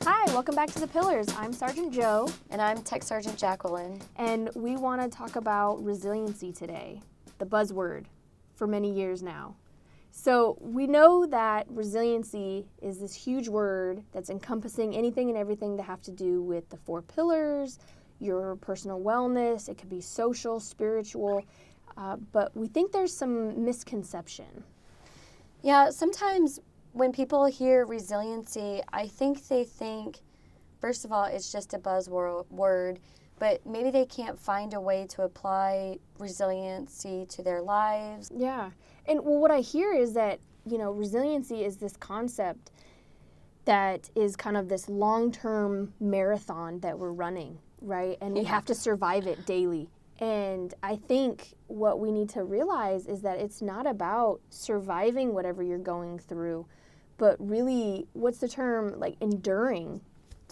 Hi, welcome back to The Pillars. I'm Sergeant Joe. And I'm Tech Sergeant Jacqulyn. And we want to talk about resiliency today, the buzzword for many years now. So we know that resiliency is this huge word that's encompassing anything and everything that have to do with the 4 pillars, your personal wellness. It could be social, spiritual, but we think there's some misconception. Yeah, sometimes when people hear resiliency, I think they think, first of all, it's just a buzzword, but maybe they can't find a way to apply resiliency to their lives. Yeah. And well, what I hear is that, resiliency is this concept that is kind of this long-term marathon that we're running, right? And we have to survive it daily. And I think what we need to realize is that it's not about surviving whatever you're going through, but really, what's the term, like enduring?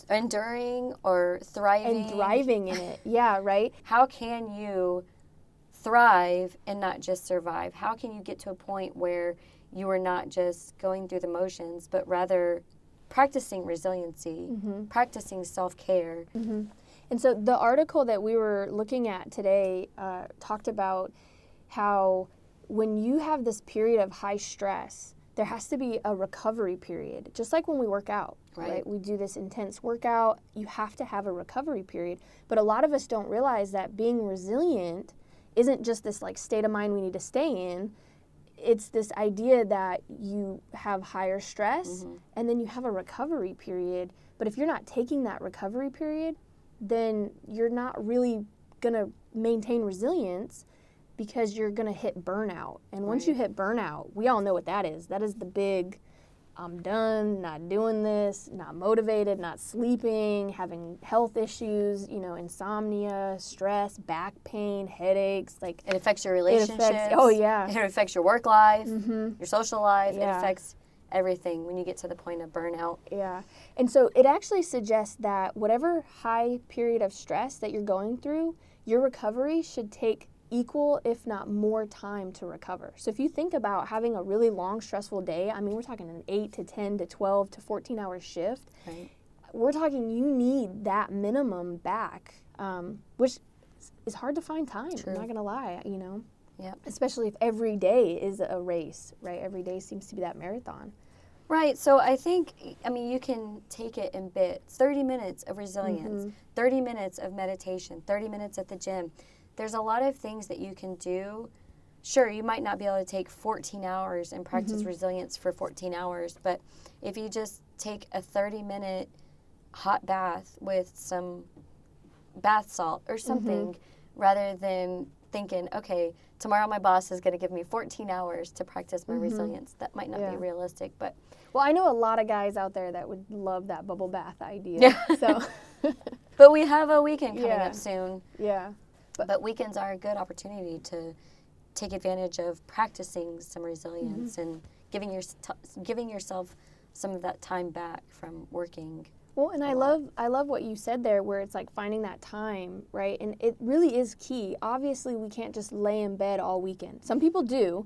Enduring or thriving. And thriving in it, yeah, right? How can you thrive and not just survive? How can you get to a point where you are not just going through the motions, but rather practicing resiliency, practicing self-care? Mm-hmm. And so the article that we were looking at today talked about how when you have this period of high stress, there has to be a recovery period, just like when we work out, right? We do this intense workout, you have to have a recovery period. But a lot of us don't realize that being resilient isn't just this like state of mind we need to stay in. It's this idea that you have higher stress and then you have a recovery period. But if you're not taking that recovery period, then you're not really going to maintain resilience, because you're going to hit burnout. And once you hit burnout, we all know what that is. That is the big, I'm done, not doing this, not motivated, not sleeping, having health issues, insomnia, stress, back pain, headaches. Like it affects your relationships. It affects your work life, your social life. Yeah. It affects everything when you get to the point of burnout. Yeah. And so it actually suggests that whatever high period of stress that you're going through, your recovery should take equal, if not more, time to recover. So if you think about having a really long, stressful day, we're talking an 8 to 10 to 12 to 14-hour shift. Right. We're talking you need that minimum back, which is hard to find time. True. I'm not going to lie, Yep. Especially if every day is a race, right? Every day seems to be that marathon. Right. So I think, you can take it in bits. 30 minutes of resilience, 30 minutes of meditation, 30 minutes at the gym. There's a lot of things that you can do. Sure, you might not be able to take 14 hours and practice resilience for 14 hours, but if you just take a 30-minute hot bath with some bath salt or something, rather than thinking, okay, tomorrow my boss is going to give me 14 hours to practice my resilience. That might not be realistic, but... Well, I know a lot of guys out there that would love that bubble bath idea. So, but we have a weekend coming up soon. Yeah. But weekends are a good opportunity to take advantage of practicing some resilience and giving yourself some of that time back from working. Well, and I love what you said there, where it's like finding that time, right? And it really is key. Obviously, we can't just lay in bed all weekend. Some people do,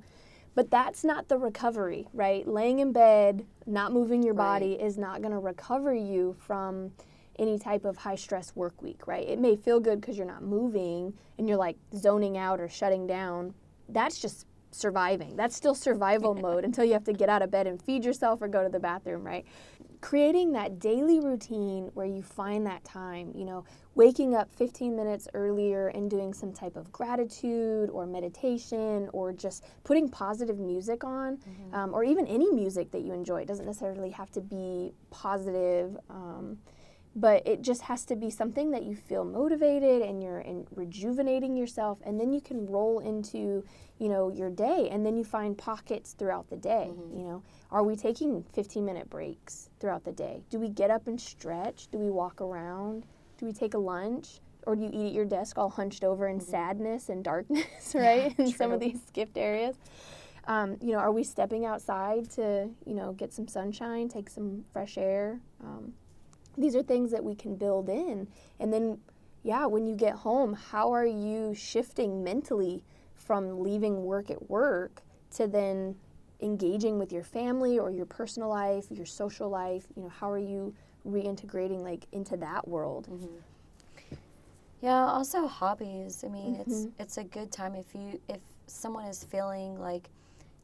but that's not the recovery, right? Laying in bed, not moving your body is not going to recover you from any type of high stress work week, right? It may feel good because you're not moving and you're like zoning out or shutting down. That's just surviving. That's still survival mode until you have to get out of bed and feed yourself or go to the bathroom, right? Creating that daily routine where you find that time, waking up 15 minutes earlier and doing some type of gratitude or meditation, or just putting positive music on, or even any music that you enjoy. It doesn't necessarily have to be positive, but it just has to be something that you feel motivated and you're rejuvenating yourself, and then you can roll into, your day, and then you find pockets throughout the day. Are we taking 15-minute breaks throughout the day? Do we get up and stretch? Do we walk around? Do we take a lunch? Or do you eat at your desk all hunched over in sadness and darkness, right? In some of these skipped areas. Are we stepping outside to, get some sunshine, take some fresh air? These are things that we can build in. And then, when you get home, how are you shifting mentally from leaving work at work to then engaging with your family or your personal life, your social life? You know, how are you reintegrating like into that world? Yeah, also hobbies. I mean, it's a good time if someone is feeling like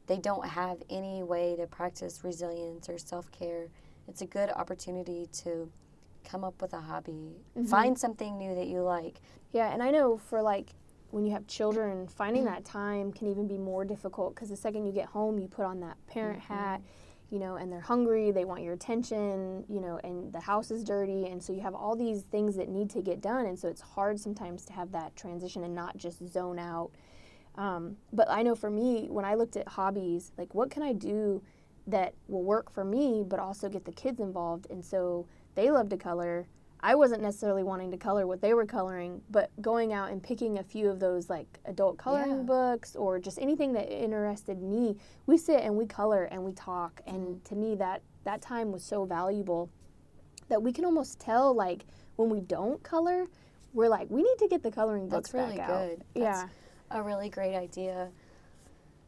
they don't have any way to practice resilience or self-care. It's a good opportunity to come up with a hobby. Find something new that you like. Yeah, and I know for like when you have children, finding that time can even be more difficult because the second you get home, you put on that parent hat, you know, and they're hungry, they want your attention, you know, and the house is dirty, and so you have all these things that need to get done, and so it's hard sometimes to have that transition and not just zone out. But I know for me, when I looked at hobbies, like what can I do that will work for me, but also get the kids involved? And so they love to color. I wasn't necessarily wanting to color what they were coloring, but going out and picking a few of those like adult coloring books or just anything that interested me, we sit and we color and we talk. And to me, that time was so valuable that we can almost tell like when we don't color, we're like, we need to get the coloring books That's back really good. out. That's a really great idea.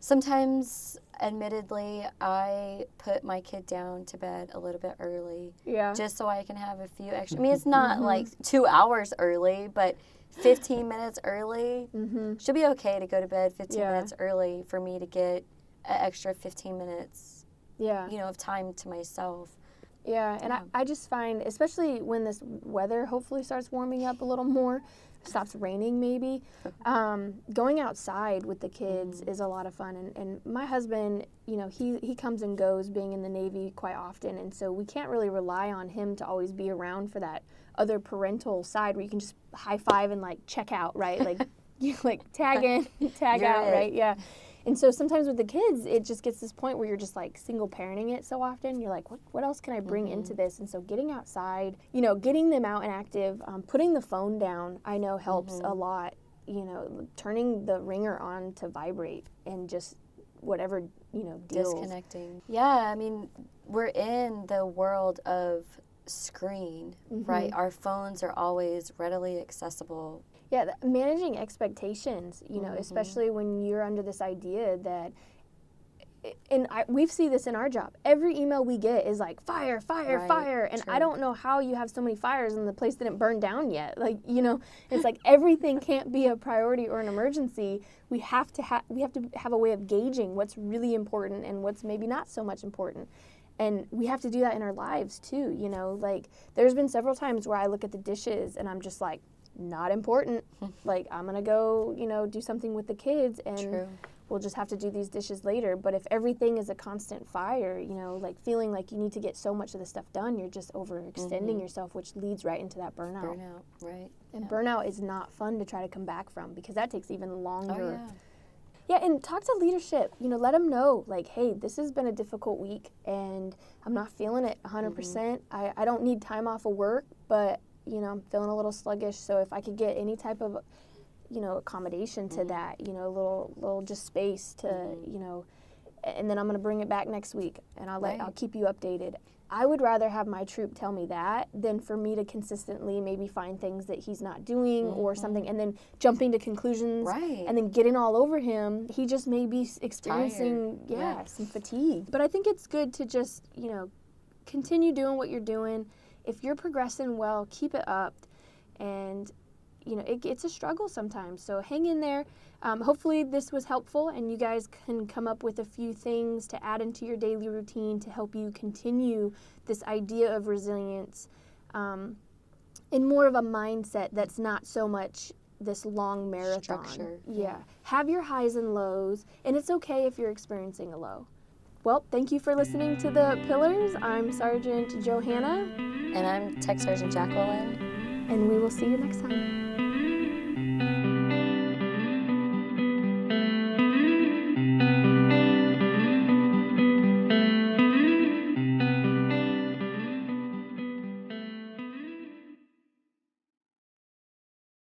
Sometimes, admittedly, I put my kid down to bed a little bit early. Just so I can have a few extra. I mean, it's not like 2 hours early, but 15 minutes early should be okay to go to bed 15 minutes early for me to get an extra 15 minutes, you know, of time to myself. Yeah, and I just find, especially when this weather hopefully starts warming up a little more, stops raining maybe, going outside with the kids is a lot of fun. And my husband, you know, he comes and goes being in the Navy quite often, and so we can't really rely on him to always be around for that other parental side where you can just high five and like check out, right? Like you like tag in, tag out, right? Yeah. And so sometimes with the kids, it just gets to this point where you're just like single parenting it so often. You're like, what else can I bring into this? And so getting outside, you know, getting them out and active, putting the phone down, I know helps a lot. You know, turning the ringer on to vibrate and just whatever, you know, deals. Disconnecting. Yeah, I mean, we're in the world of screen, right? Our phones are always readily accessible. Yeah, managing expectations, you know, especially when you're under this idea that, and we see this in our job. Every email we get is like, fire, fire, fire. And I don't know how you have so many fires and the place didn't burn down yet. Like, you know, it's like everything can't be a priority or an emergency. We have to have a way of gauging what's really important and what's maybe not so much important. And we have to do that in our lives too, you know. Like, there's been several times where I look at the dishes and I'm just like, not important. Like, I'm gonna go, you know, do something with the kids and we'll just have to do these dishes later. But if everything is a constant fire, you know, like feeling like you need to get so much of the stuff done, you're just overextending yourself, which leads right into that burnout. Burnout, right. And burnout is not fun to try to come back from because that takes even longer. Yeah, and talk to leadership. You know, let them know, like, hey, this has been a difficult week and I'm not feeling it 100%. I don't need time off of work, but you know, I'm feeling a little sluggish, so if I could get any type of, you know, accommodation to that, you know, little just space to, you know, and then I'm going to bring it back next week, and I'll keep you updated. I would rather have my troop tell me that than for me to consistently maybe find things that he's not doing or something, and then jumping to conclusions and then getting all over him. He just may be experiencing, some fatigue. But I think it's good to just, you know, continue doing what you're doing. If you're progressing well, keep it up. And, you know, it's a struggle sometimes. So hang in there. Hopefully this was helpful and you guys can come up with a few things to add into your daily routine to help you continue this idea of resilience in more of a mindset that's not so much this long marathon. Structure. Yeah. Have your highs and lows, and it's okay if you're experiencing a low. Well, thank you for listening to The Pillars. I'm Sergeant Johanna. And I'm Tech Sergeant Jacqulyn. And we will see you next time.